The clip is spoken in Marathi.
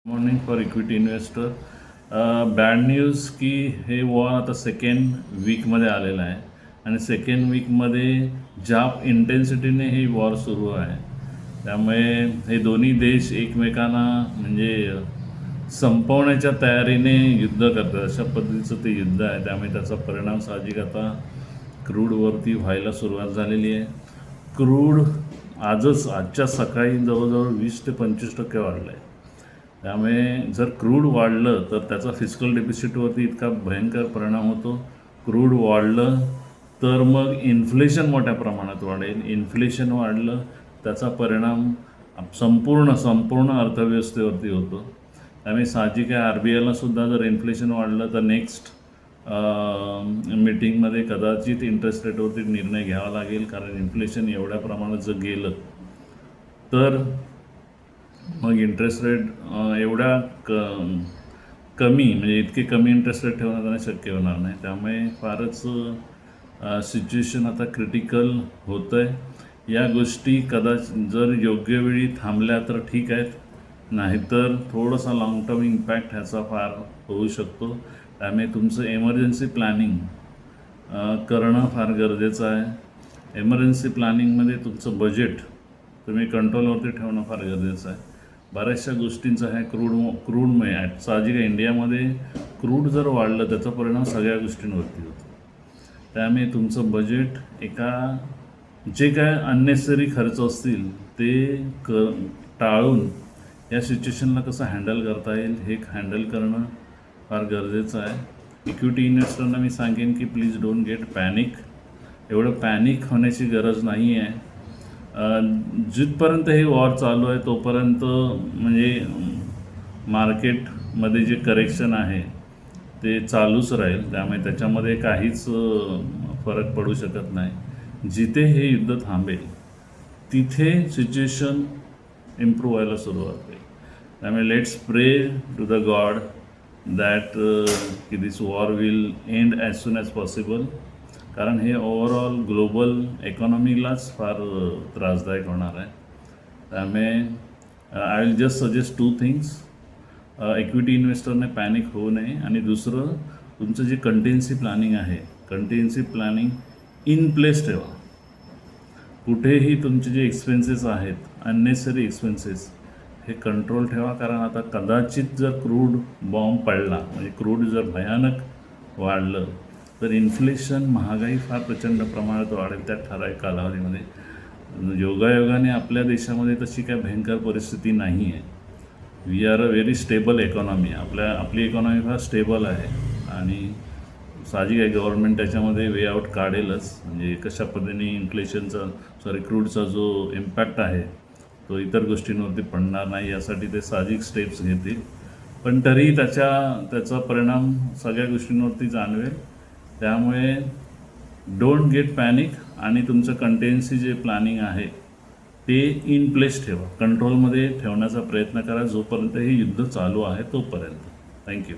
Morning for equity investor. Bad news की हे वॉर आता सेकंड वीकमध्ये आलेलं आहे आणि सेकंड वीकमध्ये ज्या इंटेन्सिटीने हे वॉर सुरू आहे त्यामुळे हे दोन्ही देश एकमेकांना म्हणजे संपवण्याच्या तयारीने युद्ध करतात. अशा पद्धतीचं ते युद्ध आहे. त्यामुळे त्याचा परिणाम साहजिक आता क्रूडवरती व्हायला सुरुवात झालेली आहे. क्रूड आजच्या सकाळी जवळजवळ 20 ते 25% वाढलं आहे. त्यामुळे जर क्रूड वाढलं तर त्याचा फिस्कल डेफिसिटवरती इतका भयंकर परिणाम होतो. क्रूड वाढलं तर मग इन्फ्लेशन मोठ्या प्रमाणात वाढेल. इन्फ्लेशन वाढलं त्याचा परिणाम संपूर्ण अर्थव्यवस्थेवरती होतो. त्यामुळे साहजिक आहे RBIला सुद्धा जर इन्फ्लेशन वाढलं तर नेक्स्ट मीटिंगमध्ये कदाचित इंटरेस्ट रेटवरती निर्णय घ्यावा लागेल. कारण इन्फ्लेशन एवढ्या प्रमाणात जर गेलं तर मग इंटरेस्ट रेट एवढ्या कमी म्हणजे इतके कमी इंटरेस्ट रेट ठेवणं शक्य होणार नाही. त्यामुळे फारच सिच्युएशन आता क्रिटिकल होतं आहे. या गोष्टी कदाचित जर योग्य वेळी थांबल्या तर ठीक आहेत, नाहीतर थोडासा लाँग टर्म इम्पॅक्ट ह्याचा फार होऊ शकतो. त्यामुळे तुमचं एमर्जन्सी प्लॅनिंग करणं फार गरजेचं आहे. एमर्जन्सी प्लॅनिंगमध्ये तुमचं बजेट तुम्ही कंट्रोलवरती ठेवणं फार गरजेचं आहे. बऱ्याचशा गोष्टींचं आहे क्रूडमुळे साहजिक इंडियामध्ये क्रूड जर वाढलं त्याचा परिणाम सगळ्या गोष्टींवरती होतो. त्यामुळे तुमचं बजेट जे काय अननेसेसरी खर्च असतील ते टाळून या सिच्युएशनला कसं हँडल करता येईल हे हँडल करणं फार गरजेचं आहे. इक्विटी इन्व्हेस्टरना मी सांगेन की प्लीज डोंट गेट पॅनिक. एवढं पॅनिक होण्याची गरज नाही आहे. जिथपर्यंत हे वॉर चालू आहे तोपर्यंत म्हणजे मार्केटमध्ये जे करेक्शन आहे ते चालूच राहील. त्यामुळे त्याच्यामध्ये काहीच फरक पडू शकत नाही. जिथे हे युद्ध थांबेल तिथे सिच्युएशन इम्प्रूव्ह व्हायला सुरुवात होईल. त्यामुळे लेट्स प्रे टू द गॉड दॅट की this war will end as soon as possible. कारण हे ओव्हरऑल ग्लोबल इकॉनॉमीलाच फार त्रासदायक होणार आहे. त्यामुळे I will just suggest 2 things. Equity इन्व्हेस्टरने पॅनिक होऊ नये आणि दुसरं तुमचं जे कंटिन्सी प्लॅनिंग आहे कंटिन्सी प्लॅनिंग इन प्लेस ठेवा. कुठेही तुमचे जे एक्सपेन्सेस आहेत अननेसेसरी एक्सपेन्सेस हे कंट्रोल ठेवा. कारण आता कदाचित जर क्रूड बॉम्ब पडला म्हणजे क्रूड जर भयानक वाढलं तर इन्फ्लेशन महागाई फार प्रचंड प्रमाणात वाढेल त्या ठराविक कालावधीमध्ये. योगायोगाने आपल्या देशामध्ये तशी काय भयंकर परिस्थिती नाही आहे. We are a very stable economy. आपली इकॉनॉमी फार स्टेबल आहे आणि साहजिक आहे गव्हर्नमेंट त्याच्यामध्ये वे आउट काढेलच. म्हणजे कशा पद्धतीने क्रूडचा जो इम्पॅक्ट आहे तो इतर गोष्टींवरती पडणार नाही यासाठी ते साहजिक स्टेप्स घेतील. पण तरीही त्याचा परिणाम सगळ्या गोष्टींवरती जाणवेल. त्यामुळे डोंट गेट पॅनिक आणि तुमचं कंटेन्सी जे प्लॅनिंग आहे ते इन प्लेस ठेवा. कंट्रोलमध्ये ठेवण्याचा प्रयत्न करा जोपर्यंत हे युद्ध चालू आहे तोपर्यंत. थँक्यू.